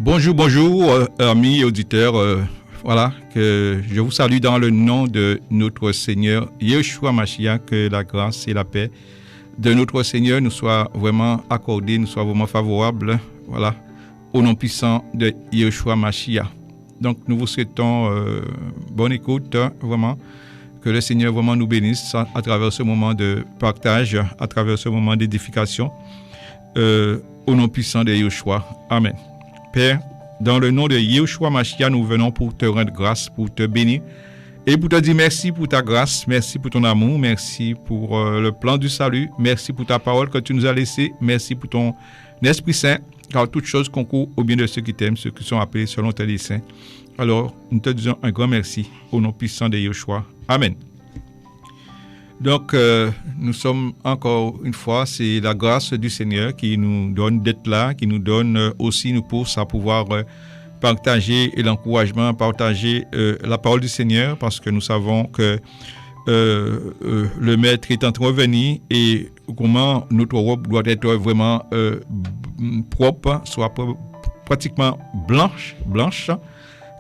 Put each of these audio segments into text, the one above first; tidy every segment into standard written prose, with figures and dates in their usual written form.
Bonjour, bonjour, amis et auditeurs. Voilà, que je vous salue dans le nom de notre Seigneur Yeshua Mashiach, que la grâce et la paix de notre Seigneur nous soient vraiment accordées, nous soient vraiment favorables. Voilà, au nom puissant de Yeshua Mashiach. Donc, nous vous souhaitons bonne écoute, vraiment, que le Seigneur vraiment nous bénisse à travers ce moment de partage, à travers ce moment d'édification, au nom puissant de Yeshua. Amen. Père, dans le nom de Yeshua Mashiach, nous venons pour te rendre grâce, pour te bénir et pour te dire merci pour ta grâce, merci pour ton amour, merci pour le plan du salut, merci pour ta parole que tu nous as laissée, merci pour ton Esprit Saint, car toutes choses concourent au bien de ceux qui t'aiment, ceux qui sont appelés selon tes desseins. Alors, nous te disons un grand merci au nom puissant de Yeshua. Amen. Donc, nous sommes encore une fois, c'est la grâce du Seigneur qui nous donne d'être là, qui nous donne aussi, nous pousse à pouvoir partager et l'encouragement, partager la parole du Seigneur, parce que nous savons que le Maître est en train de revenir et comment notre robe doit être vraiment propre, soit pratiquement blanche,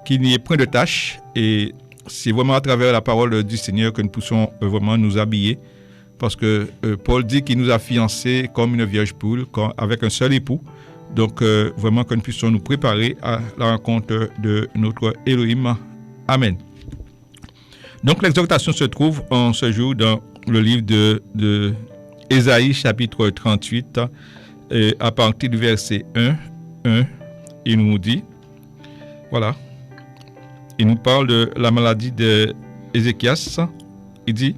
qu'il n'y ait point de taches. Et c'est vraiment à travers la parole du Seigneur que nous puissions vraiment nous habiller, parce que Paul dit qu'il nous a fiancés comme une vierge poule, avec un seul époux. Donc vraiment que nous puissions nous préparer à la rencontre de notre Elohim. Amen. Donc l'exhortation se trouve en ce jour dans le livre de Ésaïe chapitre 38, à partir du verset 1, il nous dit, voilà, il nous parle de la maladie d'Ézéchias. Il dit,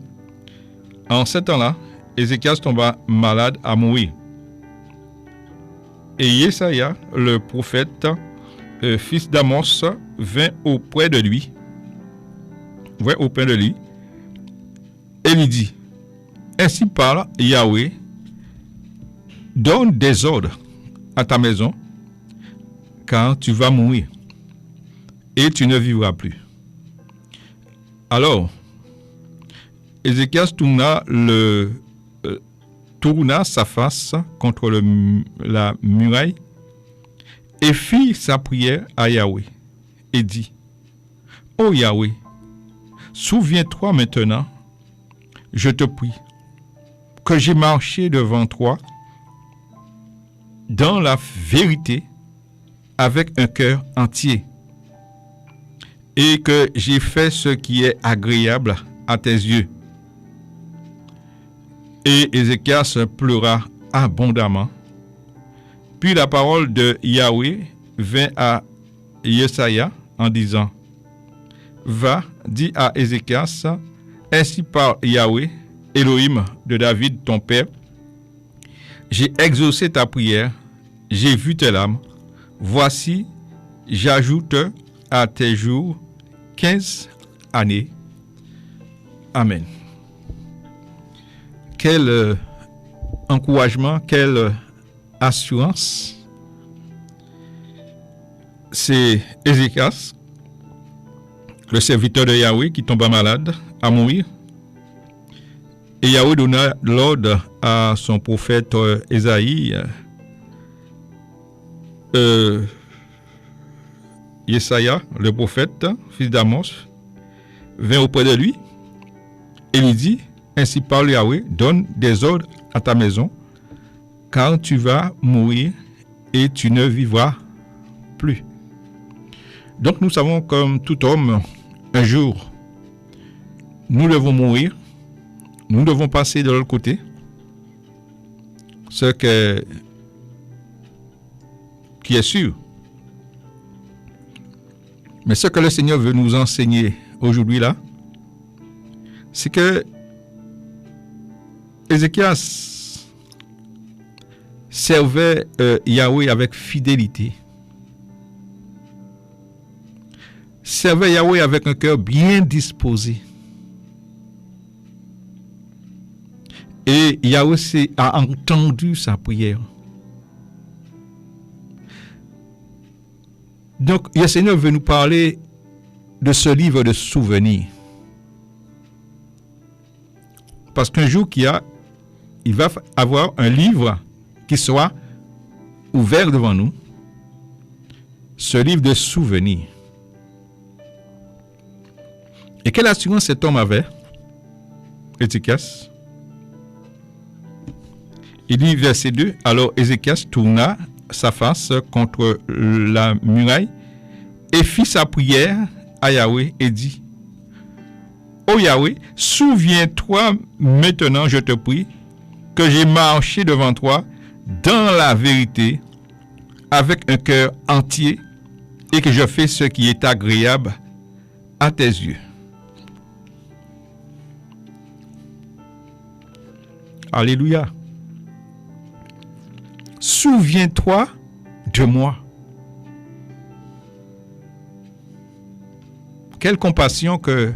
en ce temps-là, Ézéchias tomba malade à mourir. Et Jesaïa, le prophète, fils d'Amos, vint auprès de lui, et lui dit, ainsi parle Yahweh, donne des ordres à ta maison, car tu vas mourir, et tu ne vivras plus. Alors, Ézéchias tourna sa face contre la muraille et fit sa prière à Yahweh et dit, ô Yahweh, souviens-toi maintenant, je te prie, que j'ai marché devant toi dans la vérité avec un cœur entier et que j'ai fait ce qui est agréable à tes yeux. Et Ézéchias pleura abondamment. Puis la parole de Yahweh vint à Jesaïa en disant, va, dis à Ézéchias, ainsi parle Yahweh, Elohim de David ton père, j'ai exaucé ta prière, j'ai vu tes larmes, voici, j'ajoute à tes jours 15 années. Amen. Quel encouragement, quelle assurance. C'est Ézéchias, le serviteur de Yahweh, qui tomba malade, à mourir. Et Yahweh donna l'ordre à son prophète Ésaïe, Jesaïa, le prophète, fils d'Amos, vint auprès de lui et lui dit, ainsi parle Yahweh, donne des ordres à ta maison, car tu vas mourir et tu ne vivras plus. Donc nous savons, comme tout homme, un jour, nous devons mourir, nous devons passer de l'autre côté, ce qui est sûr. Mais ce que le Seigneur veut nous enseigner aujourd'hui là, c'est que Ézéchias servait Yahweh avec fidélité. Servait Yahweh avec un cœur bien disposé. Et Yahweh a entendu sa prière. Donc, le Seigneur veut nous parler de ce livre de souvenirs. Parce qu'un jour il va avoir un livre qui soit ouvert devant nous. ce livre de souvenirs. Et quelle assurance cet homme avait, Ézéchias? Il dit, verset 2, alors Ézéchias tourna sa face contre la muraille et fit sa prière à Yahweh et dit, ô Yahweh, souviens-toi maintenant, je te prie, que j'ai marché devant toi dans la vérité, avec un cœur entier, et que je fais ce qui est agréable à tes yeux. Alléluia. Souviens-toi de moi. Quelle compassion que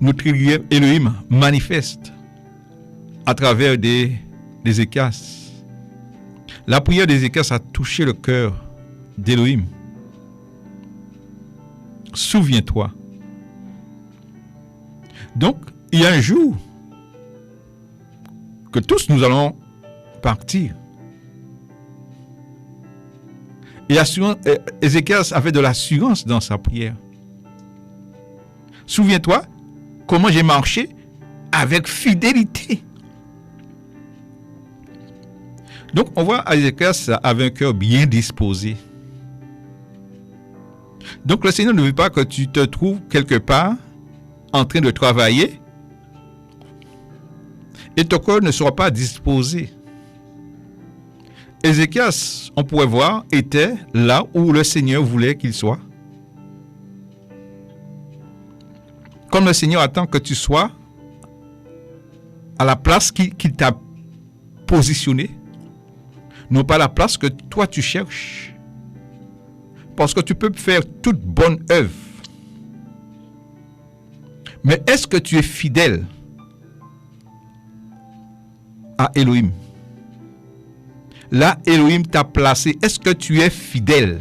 notre Elohim manifeste à travers d'Ézéchias. La prière d'Ézéchias a touché le cœur d'Elohim. Souviens-toi. Donc, il y a un jour que tous nous allons partir. Et Ézéchias avait de l'assurance dans sa prière. Souviens-toi comment j'ai marché avec fidélité. Donc, on voit Ézéchias avait un cœur bien disposé. Donc, le Seigneur ne veut pas que tu te trouves quelque part en train de travailler et ton cœur ne sera pas disposé. Ézéchias, on pourrait voir, était là où le Seigneur voulait qu'il soit. Comme le Seigneur attend que tu sois à la place qu'il t'a positionné, non pas la place que toi tu cherches. Parce que tu peux faire toute bonne œuvre. Mais est-ce que tu es fidèle à Elohim? Là, Elohim t'a placé. Est-ce que tu es fidèle?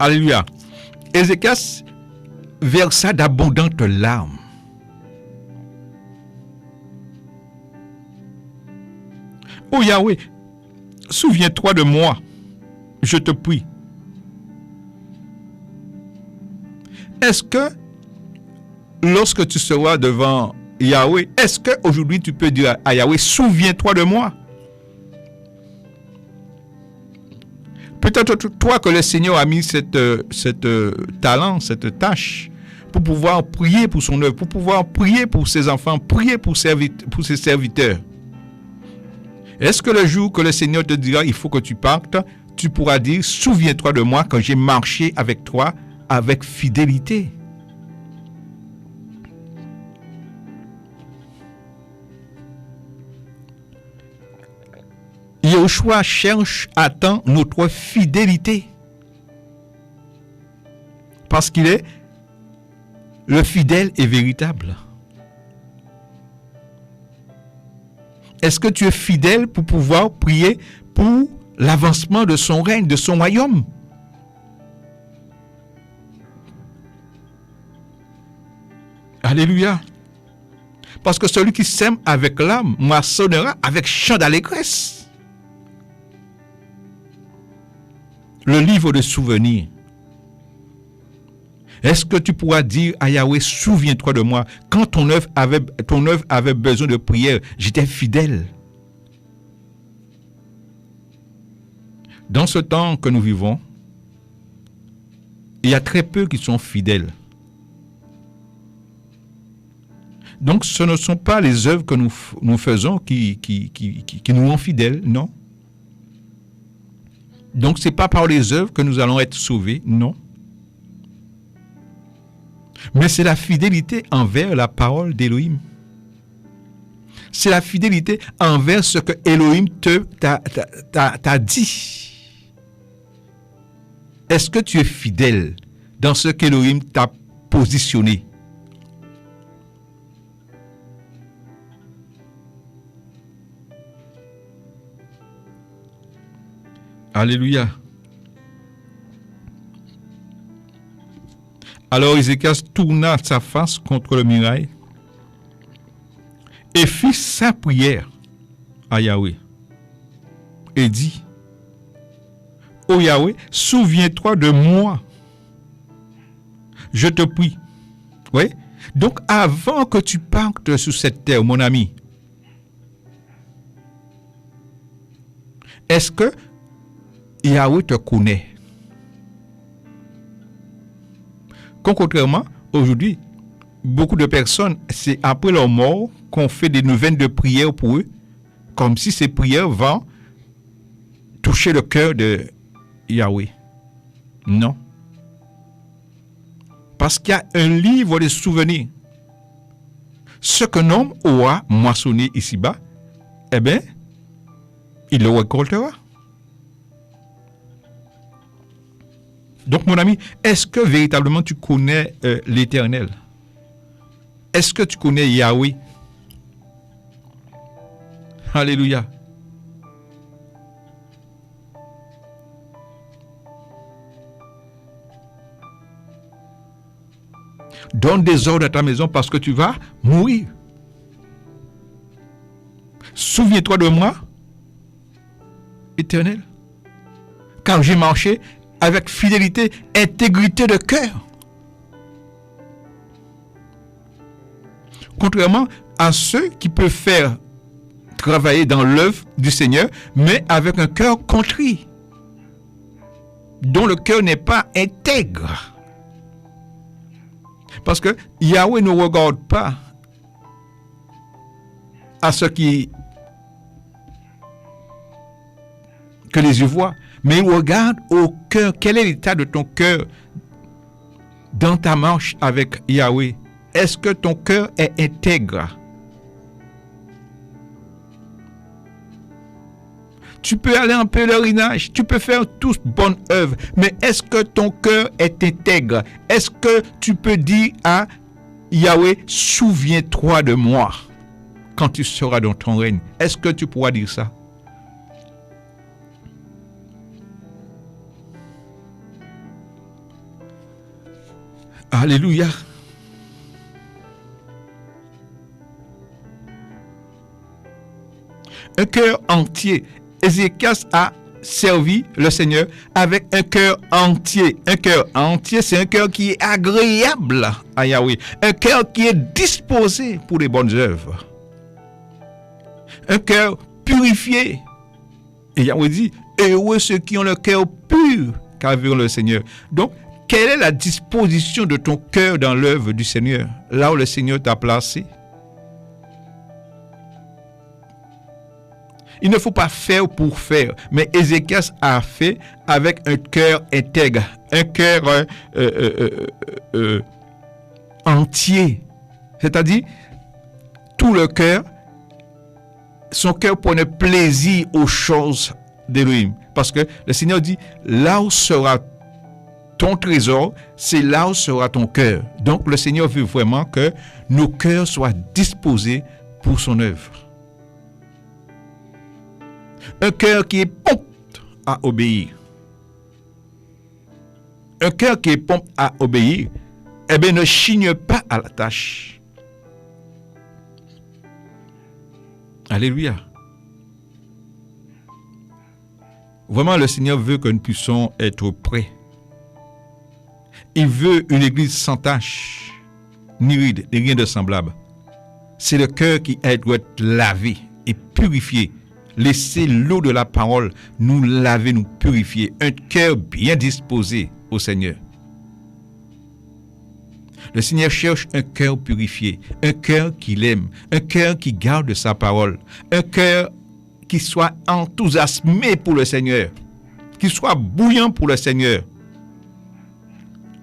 Alléluia. Ézéchias versa d'abondantes larmes. Oh Yahweh, souviens-toi de moi, je te prie. Est-ce que lorsque tu seras devant Yahweh, est-ce qu'aujourd'hui tu peux dire à Yahweh, souviens-toi de moi? Peut-être toi que le Seigneur a mis cette talent, cette tâche, pour pouvoir prier pour son œuvre, pour pouvoir prier pour ses enfants, prier pour ses serviteurs. Est-ce que le jour que le Seigneur te dira, il faut que tu partes, tu pourras dire, souviens-toi de moi quand j'ai marché avec toi avec fidélité? Yahushua attend notre fidélité. Parce qu'il est le fidèle et véritable. Est-ce que tu es fidèle pour pouvoir prier pour l'avancement de son règne, de son royaume? Alléluia. Parce que celui qui sème avec l'âme moissonnera avec chant d'allégresse. Le livre de souvenirs. Est-ce que tu pourras dire à Yahweh, souviens-toi de moi, quand ton œuvre avait besoin de prière, j'étais fidèle. Dans ce temps que nous vivons, il y a très peu qui sont fidèles. Donc ce ne sont pas les œuvres que nous faisons qui nous rendent fidèles, non. Donc ce n'est pas par les œuvres que nous allons être sauvés, non. Mais c'est la fidélité envers la parole d'Elohim. C'est la fidélité envers ce que Elohim t'a dit. Est-ce que tu es fidèle dans ce qu'Elohim t'a positionné? Alléluia. Alors Ézéchias tourna sa face contre le muraille et fit sa prière à Yahweh. et dit, ô Yahweh, souviens-toi de moi. Je te prie. Oui. Donc, avant que tu partes sur cette terre, mon ami, est-ce que Yahweh te connaît? Contrairement, aujourd'hui, beaucoup de personnes, c'est après leur mort qu'on fait des neuvaines de prière pour eux, comme si ces prières vont toucher le cœur de Yahweh. Non. Parce qu'il y a un livre de souvenirs. Ce qu'un homme aura moissonné ici-bas, eh bien, il le récoltera. Donc, mon ami, est-ce que véritablement tu connais l'Éternel? Est-ce que tu connais Yahweh? Alléluia. Donne des ordres à ta maison parce que tu vas mourir. Souviens-toi de moi, Éternel, car j'ai marché avec fidélité, intégrité de cœur. Contrairement à ceux qui peuvent faire travailler dans l'œuvre du Seigneur, mais avec un cœur contrit, dont le cœur n'est pas intègre. Parce que Yahweh ne regarde pas à ce que les yeux voient, mais il regarde au cœur. Quel est l'état de ton cœur dans ta marche avec Yahweh? Est-ce que ton cœur est intègre? Tu peux aller en pèlerinage, tu peux faire toute bonne œuvre, mais est-ce que ton cœur est intègre? Est-ce que tu peux dire à Yahweh, souviens-toi de moi quand tu seras dans ton règne? Est-ce que tu pourras dire ça? Alléluia. Un cœur entier. Ézéchias a servi le Seigneur avec un cœur entier. Un cœur entier, c'est un cœur qui est agréable à Yahweh. Un cœur qui est disposé pour les bonnes œuvres. Un cœur purifié. Et Yahweh dit, heureux ceux qui ont le cœur pur, car verront le Seigneur. Donc, quelle est la disposition de ton cœur dans l'œuvre du Seigneur, là où le Seigneur t'a placé? Il ne faut pas faire pour faire, mais Ézéchias a fait avec un cœur intègre, un cœur entier, c'est-à-dire tout le cœur, son cœur prenait plaisir aux choses d'Élohim, parce que le Seigneur dit, là où sera ton trésor, c'est là où sera ton cœur. Donc le Seigneur veut vraiment que nos cœurs soient disposés pour son œuvre. Un cœur qui est prompte à obéir. Un cœur qui est prompte à obéir, eh bien, ne chigne pas à la tâche. Alléluia. Vraiment, le Seigneur veut que nous puissions être prêts. Il veut une église sans tache, ni ride, ni rien de semblable. C'est le cœur qui doit être lavé et purifié. Laissez l'eau de la parole nous laver, nous purifier. Un cœur bien disposé au Seigneur. Le Seigneur cherche un cœur purifié, un cœur qu'il aime, un cœur qui garde sa parole, un cœur qui soit enthousiasmé pour le Seigneur, qui soit bouillant pour le Seigneur.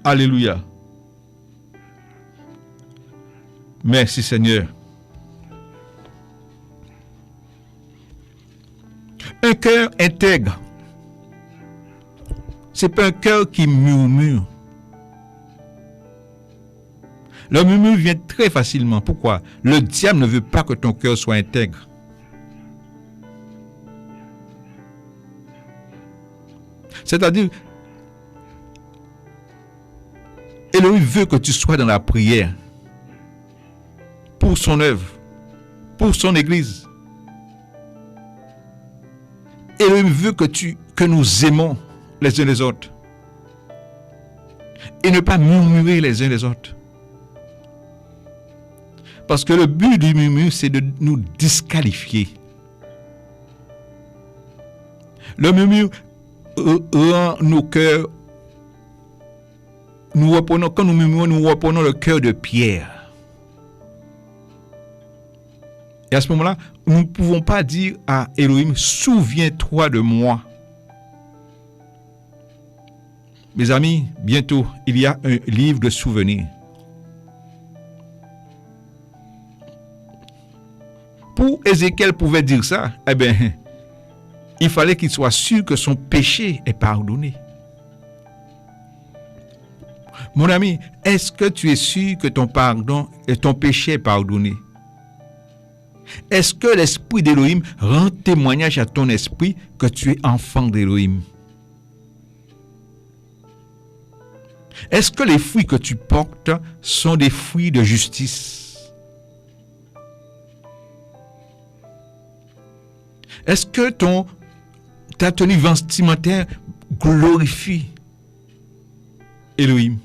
Alléluia. Merci Seigneur. Un cœur intègre. C'est pas un cœur qui murmure. Le murmure vient très facilement. Pourquoi? Le diable ne veut pas que ton cœur soit intègre. C'est-à-dire, Elohim veut que tu sois dans la prière pour son œuvre, pour son église. Elohim veut que nous aimons les uns les autres. Et ne pas murmurer les uns les autres. Parce que le but du murmure, c'est de nous disqualifier. Le murmure rend nos cœurs, quand nous murmurons, nous reprenons le cœur de pierre. Et à ce moment-là, nous ne pouvons pas dire à Elohim, souviens-toi de moi. Mes amis, bientôt, il y a un livre de souvenirs. Pour Ézéchiel pouvait dire ça, eh bien, il fallait qu'il soit sûr que son péché est pardonné. Mon ami, est-ce que tu es sûr que ton pardon et ton péché est pardonné? Est-ce que l'esprit d'Élohim rend témoignage à ton esprit que tu es enfant d'Élohim? Est-ce que les fruits que tu portes sont des fruits de justice? Est-ce que ta tenue vestimentaire glorifie Elohim?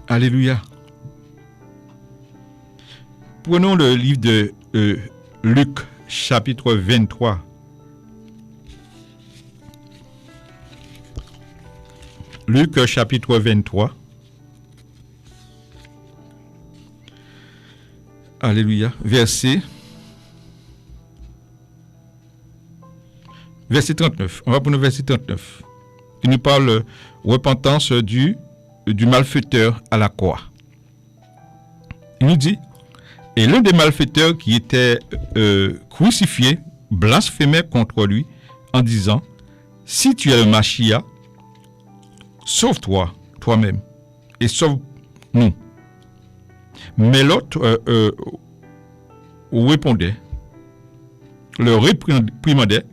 Alléluia. Prenons le livre de Luc, chapitre 23. Luc, chapitre 23. Alléluia. Verset 39. On va prendre le verset 39. Il nous parle repentance du malfaiteur à la croix. Il nous dit, et l'un des malfaiteurs qui était crucifié blasphémait contre lui en disant, si tu es le Machia, sauve-toi toi-même et sauve-nous. Mais l'autre répondait, le réprimandait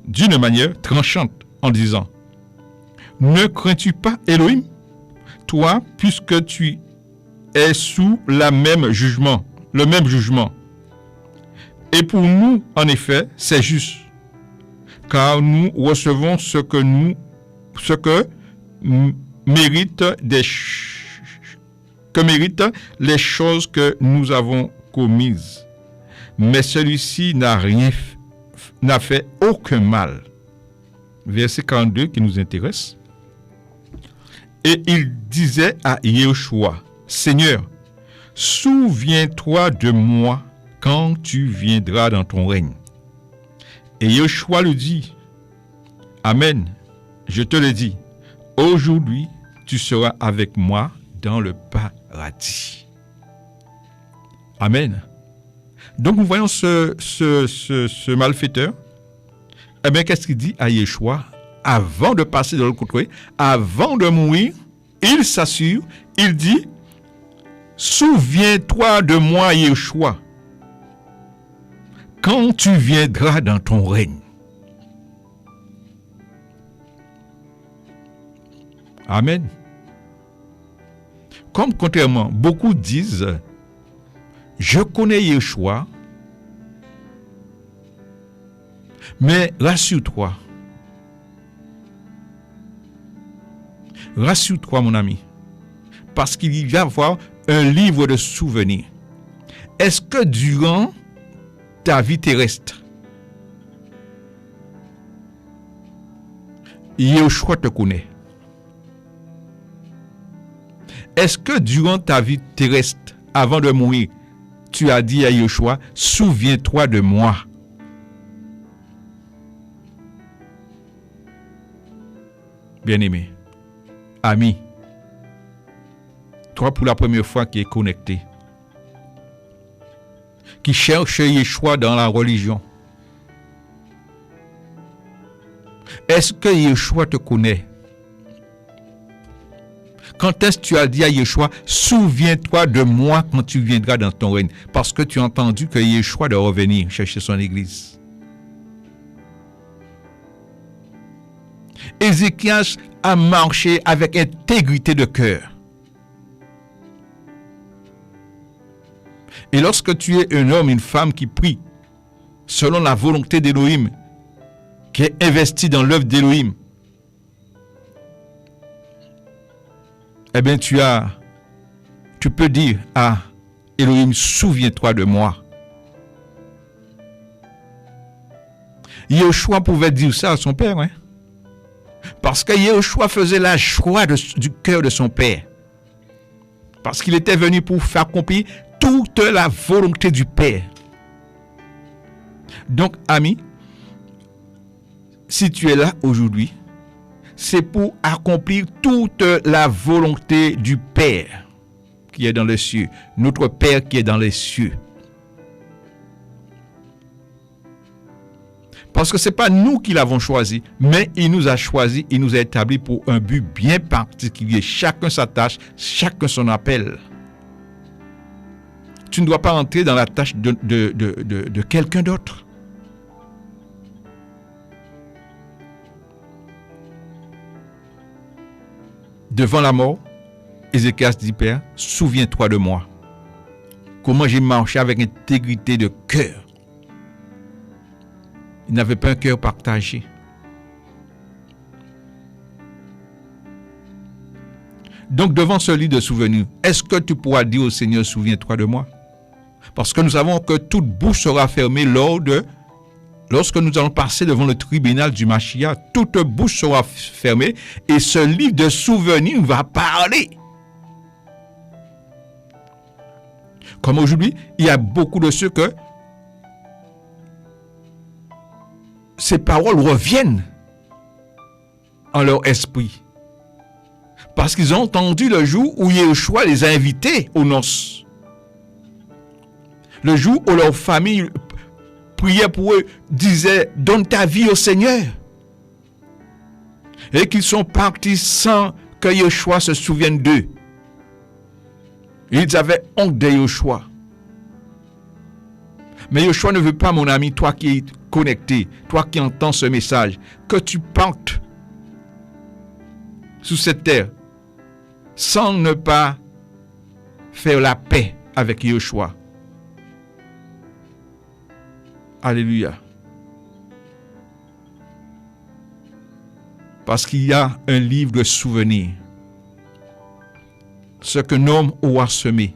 d'une manière tranchante en disant, ne crains-tu pas Elohim, toi, puisque tu es sous le même jugement. Et pour nous, en effet, c'est juste, car nous recevons ce que méritent les choses que nous avons commises. Mais celui-ci n'a fait aucun mal. Verset 42 qui nous intéresse. Et il disait à Yeshua, Seigneur, souviens-toi de moi quand tu viendras dans ton règne. Et Yeshua lui dit, Amen, je te le dis, aujourd'hui tu seras avec moi dans le paradis. Amen. Donc nous voyons ce malfaiteur. Eh bien, qu'est-ce qu'il dit à Yeshua? Avant de passer de l'autre côté, avant de mourir, il s'assure, il dit, souviens-toi de moi, Yeshua, quand tu viendras dans ton règne. Amen. Comme contrairement, beaucoup disent, je connais Yeshua, mais rassure-toi, mon ami, parce qu'il y va y avoir un livre de souvenirs. Est-ce que durant ta vie terrestre, Yeshua te connaît? Est-ce que durant ta vie terrestre, avant de mourir, tu as dit à Yeshua, souviens-toi de moi? Bien-aimé, ami, toi pour la première fois qui est connecté, qui cherche Yeshua dans la religion, est-ce que Yeshua te connaît? Quand est-ce que tu as dit à Yeshua, souviens-toi de moi quand tu viendras dans ton règne? Parce que tu as entendu que Yeshua doit revenir chercher son église. Ézéchias a marché avec intégrité de cœur. Et lorsque tu es un homme, une femme qui prie selon la volonté d'Élohim, qui est investi dans l'œuvre d'Élohim, eh bien tu peux dire à Élohim, souviens-toi de moi. Yehoshua pouvait dire ça à son père, hein? Parce que Yehoshua faisait la joie du cœur de son père. Parce qu'il était venu pour faire accomplir toute la volonté du Père. Donc, ami, si tu es là aujourd'hui, c'est pour accomplir toute la volonté du Père qui est dans les cieux, notre Père qui est dans les cieux. Parce que ce n'est pas nous qui l'avons choisi, mais il nous a choisi, il nous a établis pour un but bien particulier. Chacun sa tâche, chacun son appel. Tu ne dois pas entrer dans la tâche de quelqu'un d'autre. Devant la mort, Ézéchias dit, Père, souviens-toi de moi. Comment j'ai marché avec intégrité de cœur. Il n'avait pas un cœur partagé. Donc, devant ce lit de souvenirs, est-ce que tu pourras dire au Seigneur, souviens-toi de moi? Parce que nous savons que toute bouche sera fermée lorsque nous allons passer devant le tribunal du Mashiach. Toute bouche sera fermée et ce livre de souvenirs va parler. Comme aujourd'hui, il y a beaucoup de ceux que ces paroles reviennent en leur esprit. Parce qu'ils ont entendu le jour où Yehoshua les a invités aux noces. Le jour où leur famille priait pour eux, disait, donne ta vie au Seigneur. Et qu'ils sont partis sans que Yehoshua se souvienne d'eux. Ils avaient honte de Yehoshua. Mais Yehoshua ne veut pas, mon ami, toi qui es connecté, toi qui entends ce message, que tu partes sous cette terre sans ne pas faire la paix avec Yehoshua. Alléluia. Parce qu'il y a un livre de souvenirs. Ce qu'un homme aura semé,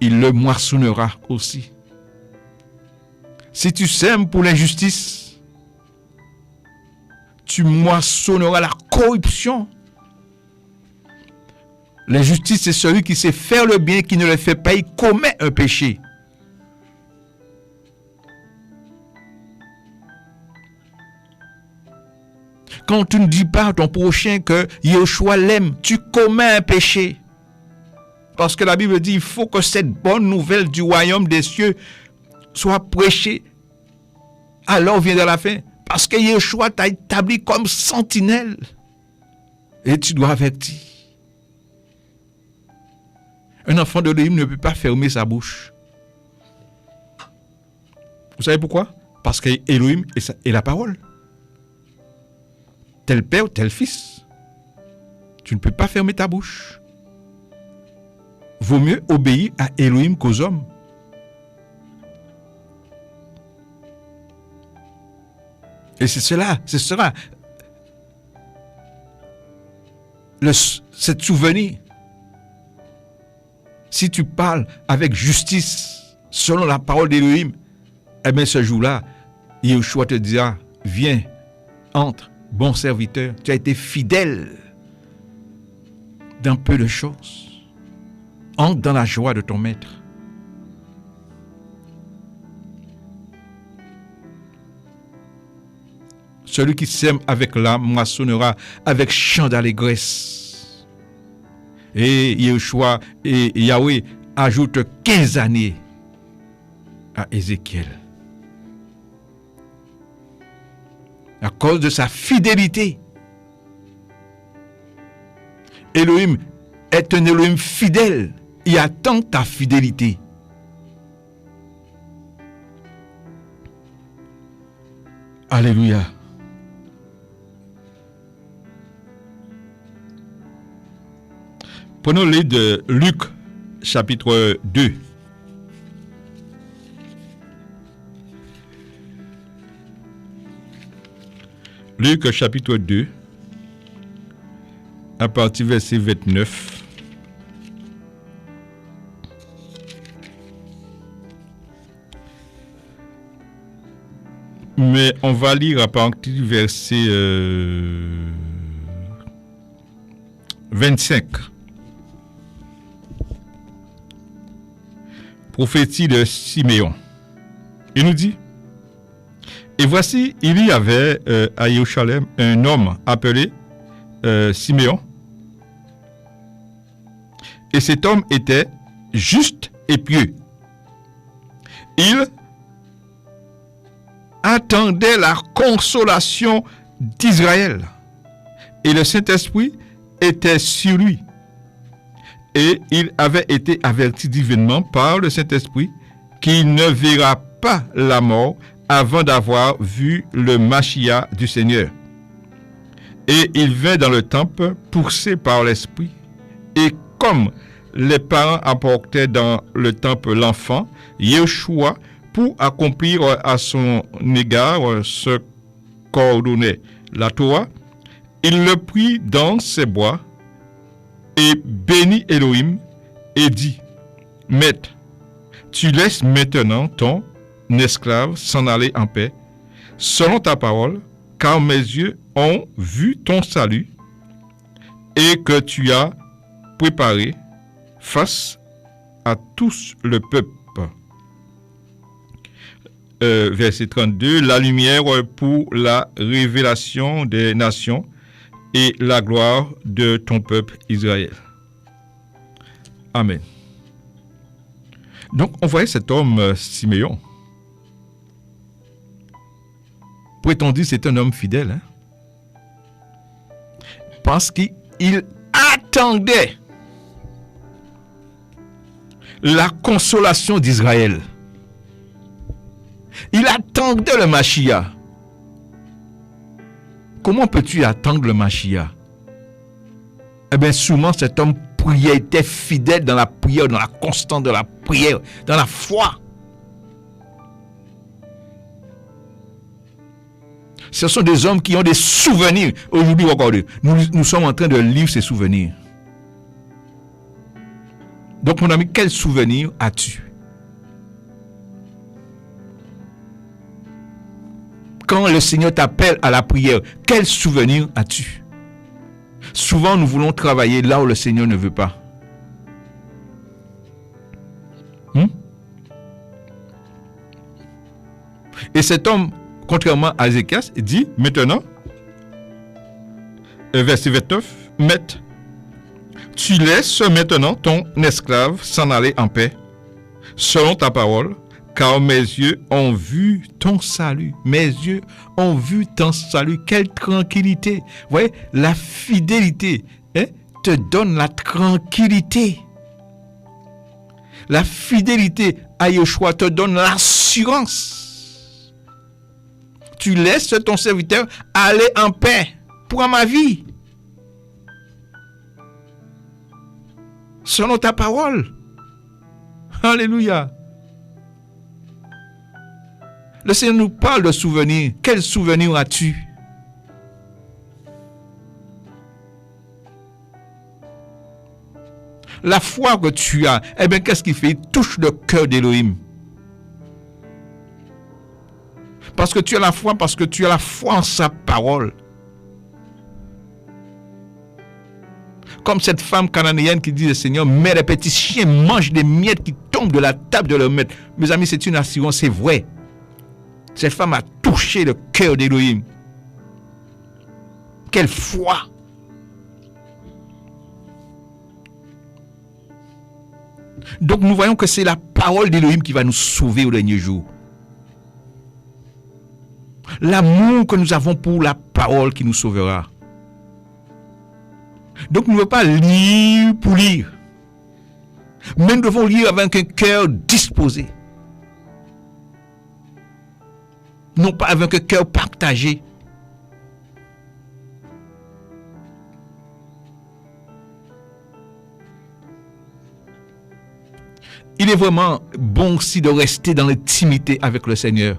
il le moissonnera aussi. Si tu sèmes pour l'injustice, tu moissonneras la corruption. L'injustice, c'est celui qui sait faire le bien, qui ne le fait pas, il commet un péché. Quand tu ne dis pas à ton prochain que Yehoshua l'aime, tu commets un péché. Parce que la Bible dit, il faut que cette bonne nouvelle du royaume des cieux soit prêchée. Alors viendra la fin. Parce que Yehoshua t'a établi comme sentinelle. Et tu dois avertir. Un enfant de l'Élohim ne peut pas fermer sa bouche. Vous savez pourquoi? Parce que Elohim est la parole. Tel père, tel fils. Tu ne peux pas fermer ta bouche. Vaut mieux obéir à Elohim qu'aux hommes. Et c'est cela, cet souvenir. Si tu parles avec justice, selon la parole d'Elohim, eh bien ce jour-là, Yehoshua te dira, viens, entre, bon serviteur, tu as été fidèle dans peu de choses. Entre dans la joie de ton maître. Celui qui sème avec l'âme moissonnera avec chant d'allégresse. Et Yehoshua et Yahweh ajoutent 15 années à Ézéchiel. À cause de sa fidélité. Elohim est un Elohim fidèle. Il attend ta fidélité. Alléluia. Prenons le livre de Luc, chapitre 2. Luc chapitre 2, à partir verset 29. Mais on va lire à partir du verset 25. Prophétie de Siméon. Il nous dit: et voici, il y avait à Jérusalem un homme appelé Siméon. Et cet homme était juste et pieux. Il attendait la consolation d'Israël. Et le Saint-Esprit était sur lui. Et il avait été averti divinement par le Saint-Esprit qu'il ne verra pas la mort avant d'avoir vu le Machia du Seigneur. Et il vint dans le temple poussé par l'Esprit. Et comme les parents apportaient dans le temple l'enfant, Yeshua, pour accomplir à son égard ce qu'ordonnait la Torah, il le prit dans ses bras et bénit Elohim et dit: Maître, tu laisses maintenant ton esclave s'en aller en paix, selon ta parole, car mes yeux ont vu ton salut et que tu as préparé face à tous le peuple. Verset 32, la lumière pour la révélation des nations et la gloire de ton peuple Israël. Amen. Donc, on voyait cet homme Siméon. Pourrait-on dire que c'est un homme fidèle, hein? Parce qu'il attendait la consolation d'Israël. Il attendait le Machia. Comment peux-tu attendre le Machia? Eh bien, souvent, cet homme priait, était fidèle dans la prière, dans la constance de la prière, dans la foi. Ce sont des hommes qui ont des souvenirs. Aujourd'hui, regardez, nous sommes en train de lire ces souvenirs. Donc, mon ami, quel souvenir as-tu? Quand le Seigneur t'appelle à la prière, quel souvenir as-tu? Souvent, nous voulons travailler là où le Seigneur ne veut pas. Et cet homme, contrairement à Ézéchias, dit maintenant, verset 29, Maître, tu laisses maintenant ton esclave s'en aller en paix, selon ta parole, car mes yeux ont vu ton salut. Mes yeux ont vu ton salut. Quelle tranquillité. Vous voyez, la fidélité te donne la tranquillité. La fidélité à Yeshua te donne l'assurance. Tu laisses ton serviteur aller en paix. Pour ma vie. Selon ta parole. Alléluia. Le Seigneur nous parle de souvenirs. Quel souvenir as-tu? La foi que tu as, eh bien, qu'est-ce qu'il fait? Il touche le cœur d'Élohim. Parce que tu as la foi, parce que tu as la foi en sa parole. Comme cette femme cananéenne qui dit au Seigneur, mais les petits chiens mangent des miettes qui tombent de la table de leur maître. Mes amis, c'est une assurance, c'est vrai. Cette femme a touché le cœur d'Élohim. Quelle foi! Donc nous voyons que c'est la parole d'Élohim qui va nous sauver au dernier jour. L'amour que nous avons pour la parole qui nous sauvera. Donc nous ne devons pas lire pour lire. Mais nous devons lire avec un cœur disposé. Non pas avec un cœur partagé. Il est vraiment bon aussi de rester dans l'intimité avec le Seigneur.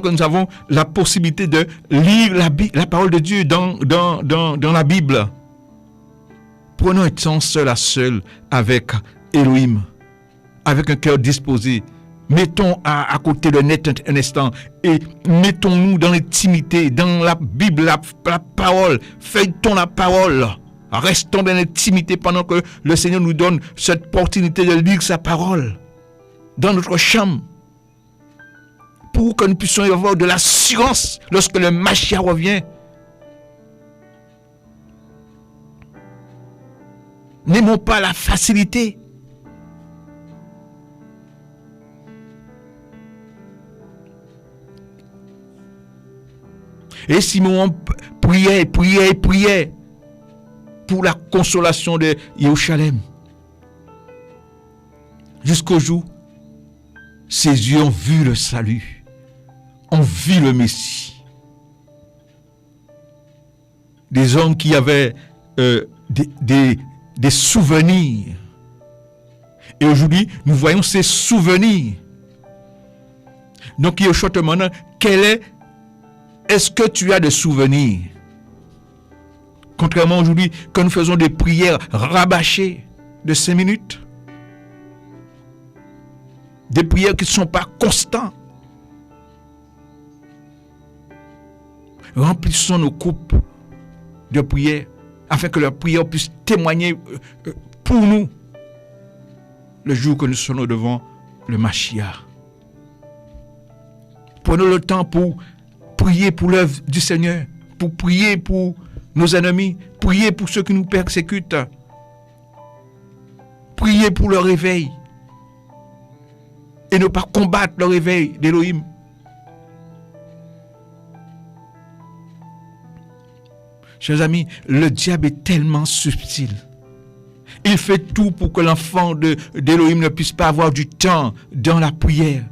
que nous avons la possibilité de lire la parole de Dieu dans la Bible. Prenons un temps seul à seul avec Elohim, avec un cœur disposé. Mettons à côté le net un instant et mettons-nous dans l'intimité, dans la Bible, la parole. Feuilletons la parole. Restons dans l'intimité pendant que le Seigneur nous donne cette opportunité de lire sa parole dans notre chambre, pour que nous puissions avoir de l'assurance lorsque le Mashiach revient. N'aimons pas la facilité. Et Simon priait pour la consolation de Yerushalem. Jusqu'au jour, ses yeux ont vu le salut, ont vu le Messie. Des hommes qui avaient des souvenirs. Et aujourd'hui, nous voyons ces souvenirs. Donc, Yeshua te demande, est-ce que tu as des souvenirs? Contrairement aujourd'hui, quand nous faisons des prières rabâchées de 5 minutes, des prières qui ne sont pas constantes. Remplissons nos coupes de prières afin que la prière puisse témoigner pour nous le jour que nous serons devant le Mashiach. Prenons le temps pour prier pour l'œuvre du Seigneur, pour prier pour nos ennemis, prier pour ceux qui nous persécutent, prier pour leur réveil et ne pas combattre le réveil d'Élohim. Chers amis, le diable est tellement subtil. Il fait tout pour que l'enfant d'Élohim ne puisse pas avoir du temps dans la prière,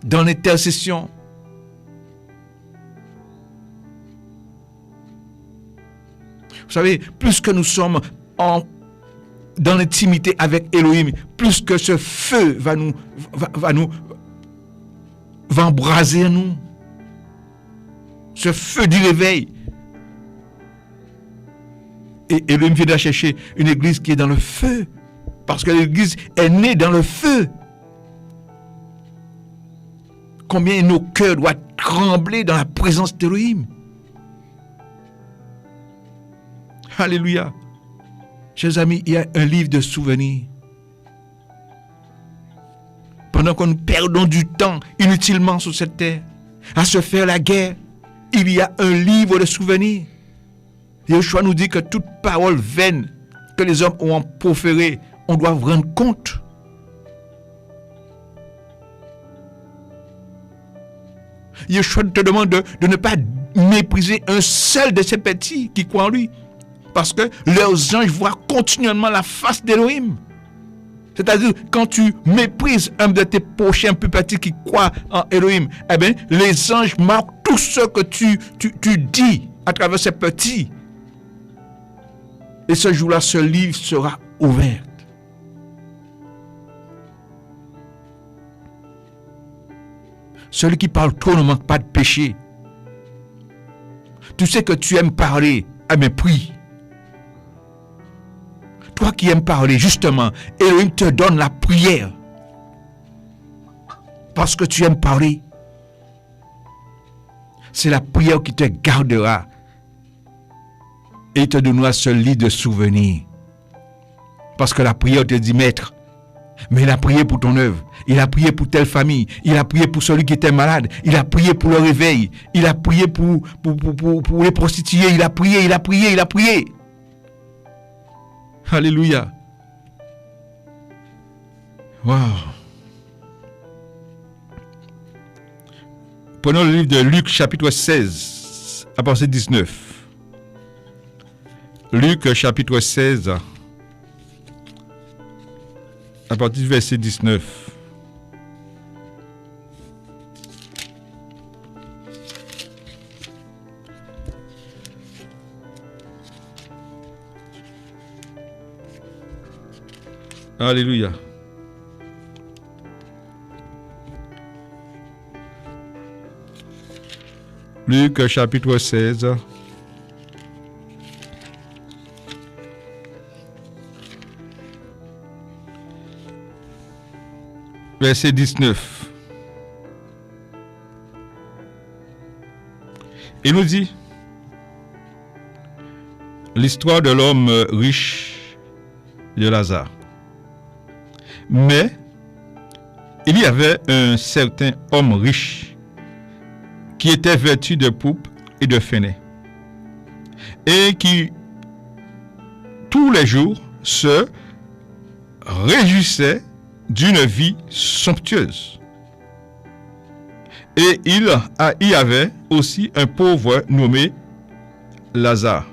dans l'intercession. Vous savez, plus que nous sommes dans l'intimité avec Elohim, plus que ce feu va embraser nous. Ce feu du réveil. Et Elohim vient de chercher une église qui est dans le feu. Parce que l'église est née dans le feu. Combien nos cœurs doivent trembler dans la présence d'Elohim. Alléluia. Chers amis, il y a un livre de souvenirs. Pendant que nous perdons du temps inutilement sur cette terre, à se faire la guerre, il y a un livre de souvenirs. Yeshua nous dit que toute parole vaine que les hommes ont proférée, on doit rendre compte. Yeshua te demande de ne pas mépriser un seul de ces petits qui croient en lui. Parce que leurs anges voient continuellement la face d'Élohim. C'est-à-dire, quand tu méprises un de tes prochains plus petits qui croient en Elohim, eh bien, les anges marquent tout ce que tu dis à travers ces petits. Et ce jour-là, ce livre sera ouvert. Celui qui parle trop ne manque pas de péché. Tu sais que tu aimes parler, eh bien, prie. Toi qui aimes parler, justement, Elohim te donne la prière. Parce que tu aimes parler. C'est la prière qui te gardera. Et te donnera ce lit de souvenirs. Parce que la prière te dit, maître, mais il a prié pour ton œuvre. Il a prié pour telle famille. Il a prié pour celui qui était malade. Il a prié pour le réveil. Il a prié pour les prostituées. Il a prié. Alléluia. Wow. Prenons le livre de Luc, chapitre 16, à partir de 19. Luc, chapitre 16, à partir du verset 19. Alléluia. Luc chapitre 16. Verset 19. Il nous dit l'histoire de l'homme riche de Lazare. Mais il y avait un certain homme riche qui était vêtu de pourpre et de fainéant et qui tous les jours se réjouissait d'une vie somptueuse. Et il y avait aussi un pauvre nommé Lazare,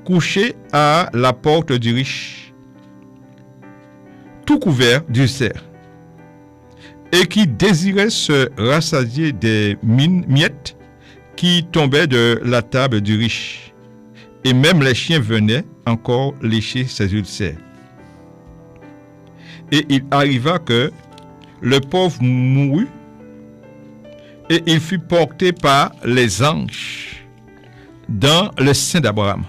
couché à la porte du riche, tout couvert d'ulcères, et qui désirait se rassasier des miettes qui tombaient de la table du riche. Et même les chiens venaient encore lécher ses ulcères. Et il arriva que le pauvre mourut, et il fut porté par les anges dans le sein d'Abraham.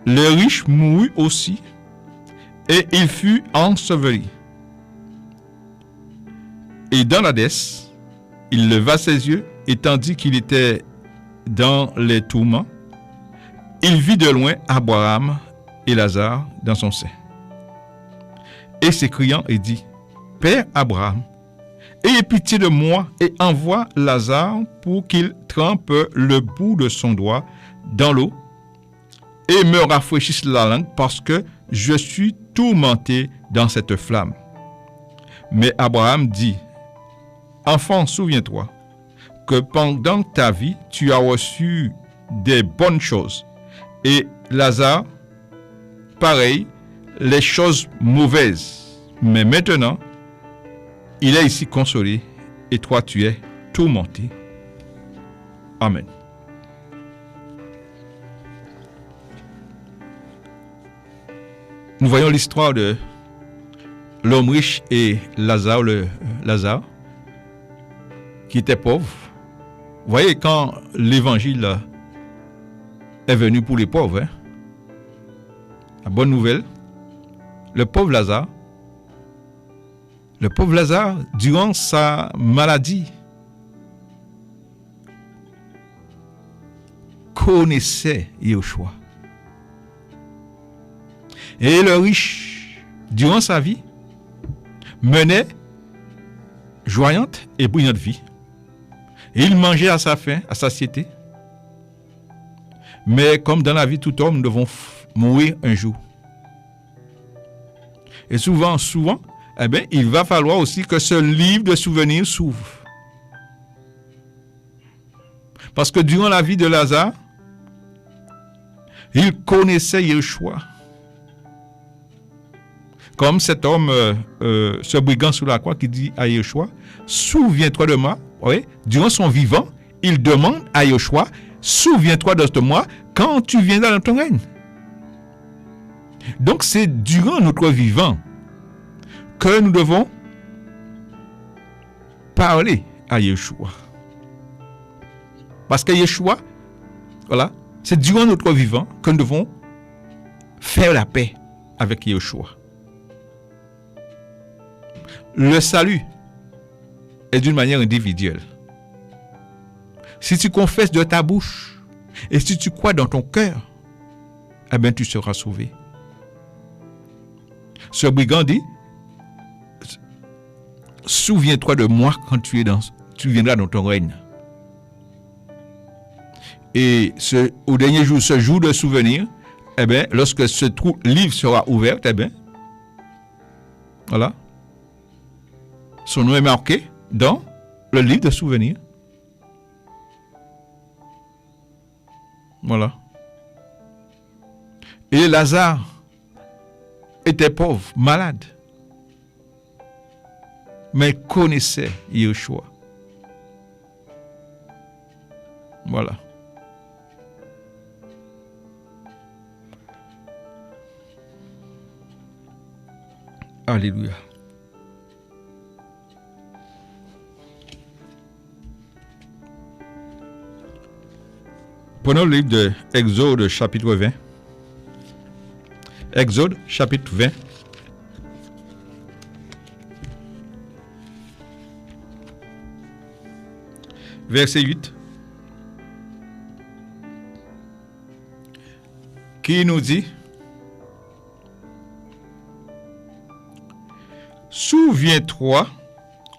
Le riche mourut aussi, et il fut enseveli. Et dans l'Hadès, il leva ses yeux, et tandis qu'il était dans les tourments, il vit de loin Abraham et Lazare dans son sein. Et s'écriant, il dit, « Père Abraham, ayez pitié de moi et envoie Lazare pour qu'il trempe le bout de son doigt dans l'eau et me rafraîchisse la langue parce que je suis tourmenté dans cette flamme. » Mais Abraham dit, « Enfant, souviens-toi que pendant ta vie, tu as reçu des bonnes choses et Lazare, pareil, les choses mauvaises. Mais maintenant, il est ici consolé et toi tu es tourmenté. » Amen. Nous voyons l'histoire de l'homme riche et Lazare, Lazare, qui était pauvre. Vous voyez, quand l'évangile est venu pour les pauvres, hein, la bonne nouvelle, le pauvre Lazare, durant sa maladie, connaissait Yeshua. Et le riche, durant sa vie, menait joyante et brillante vie. Et il mangeait à sa faim, à satiété. Mais comme dans la vie, tout homme, nous devons mourir un jour. Et souvent, eh bien, il va falloir aussi que ce livre de souvenirs s'ouvre. Parce que durant la vie de Lazare, il connaissait Yeshua. Comme cet homme, ce brigand sous la croix qui dit à Yeshua, souviens-toi de moi. Oui, durant son vivant, il demande à Yeshua, souviens-toi de moi quand tu viendras dans ton règne. Donc c'est durant notre vivant que nous devons parler à Yeshua. Parce que Yeshua, voilà, c'est durant notre vivant que nous devons faire la paix avec Yeshua. Le salut est d'une manière individuelle. Si tu confesses de ta bouche et si tu crois dans ton cœur, eh bien tu seras sauvé. Ce brigand dit, souviens-toi de moi quand tu viendras dans ton règne. Et au dernier jour, ce jour de souvenir, eh bien, lorsque ce livre sera ouvert, eh bien, voilà, son nom est marqué dans le livre de souvenirs. Voilà. Et Lazare était pauvre, malade, mais connaissait Yeshua. Voilà. Alléluia. Prenons le livre de Exode chapitre 20. Exode chapitre 20. Verset 8. Qui nous dit: Souviens-toi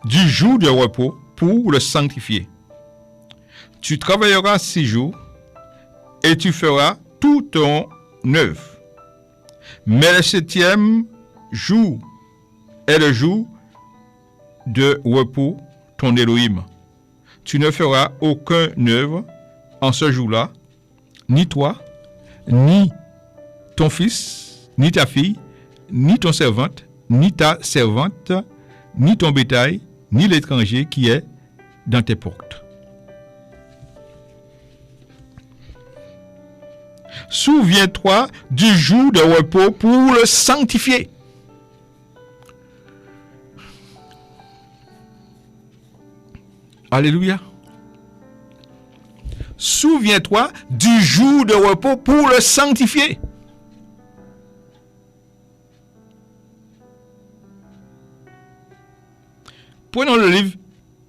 du jour de repos pour le sanctifier. Tu travailleras 6 jours et tu feras tout ton œuvre. Mais le 7e jour est le jour de repos, ton Elohim. Tu ne feras aucun œuvre en ce jour-là, ni toi, ni ton fils, ni ta fille, ni ton servante, ni ta servante, ni ton bétail, ni l'étranger qui est dans tes portes. Souviens-toi du jour de repos pour le sanctifier. Alléluia. Souviens-toi du jour de repos pour le sanctifier. Prenons le livre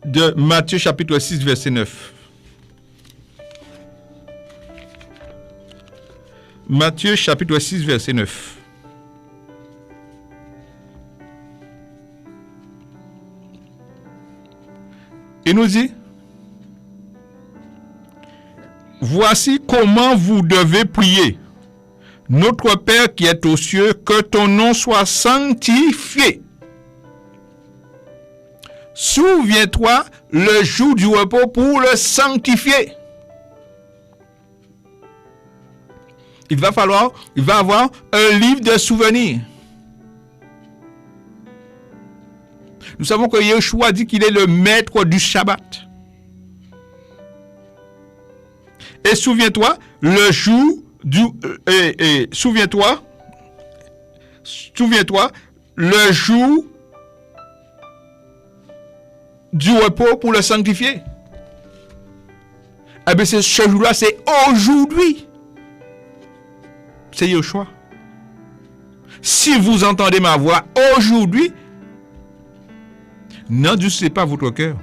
de Matthieu chapitre 6 verset 9. Matthieu chapitre 6 verset 9. Il nous dit: Voici comment vous devez prier. Notre Père qui est aux cieux, que ton nom soit sanctifié. Souviens-toi le jour du repos pour le sanctifier. Il va avoir un livre de souvenirs. Nous savons que Yeshua dit qu'il est le maître du Shabbat. Et souviens-toi, le jour du... souviens-toi, le jour du repos pour le sanctifier. Eh bien, ce jour-là, c'est aujourd'hui. C'est Yeshua. Si vous entendez ma voix aujourd'hui, n'endurcissez pas votre cœur.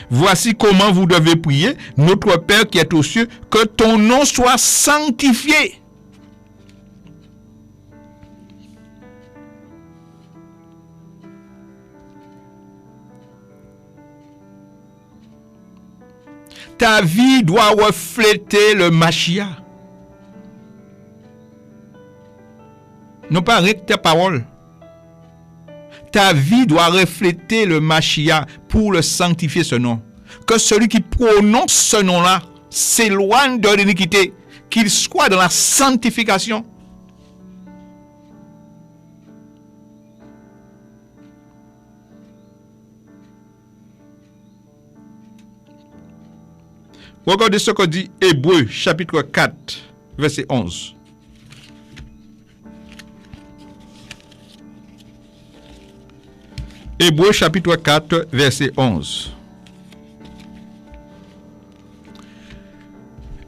Voici comment vous devez prier: Notre Père qui est aux cieux, que ton nom soit sanctifié. Ta vie doit refléter le Mashiach. Non pas avec tes paroles. Ta vie doit refléter le Mashiach pour le sanctifier ce nom. Que celui qui prononce ce nom-là s'éloigne de l'iniquité, qu'il soit dans la sanctification. Regardez ce que dit Hébreux chapitre 4, verset 11. Hébreux chapitre 4, verset 11.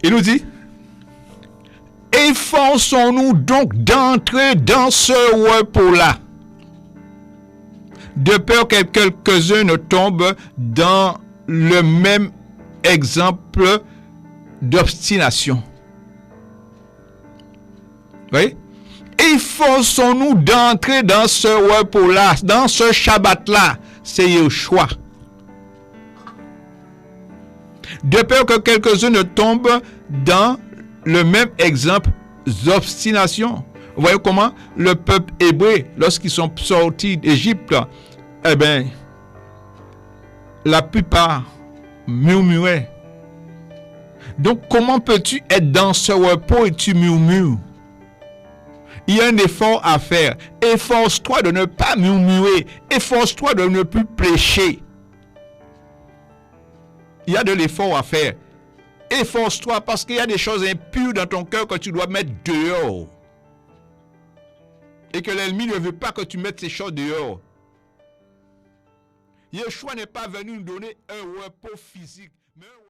Il nous dit: Efforçons-nous donc d'entrer dans ce repos-là, de peur que quelques-uns ne tombent dans le même exemple d'obstination. Oui? Efforçons-nous d'entrer dans ce repos-là, dans ce Shabbat-là. C'est Yeshua. De peur que quelques-uns ne tombent dans le même exemple d'obstination. Vous voyez comment le peuple hébreu, lorsqu'ils sont sortis d'Égypte, eh bien, la plupart murmuraient. Donc, comment peux-tu être dans ce repos et tu murmures? Il y a un effort à faire. Efforce-toi de ne pas murmurer. Efforce-toi de ne plus prêcher. Il y a de l'effort à faire. Efforce-toi parce qu'il y a des choses impures dans ton cœur que tu dois mettre dehors. Et que l'ennemi ne veut pas que tu mettes ces choses dehors. Yeshua n'est pas venu nous donner un repos physique, mais un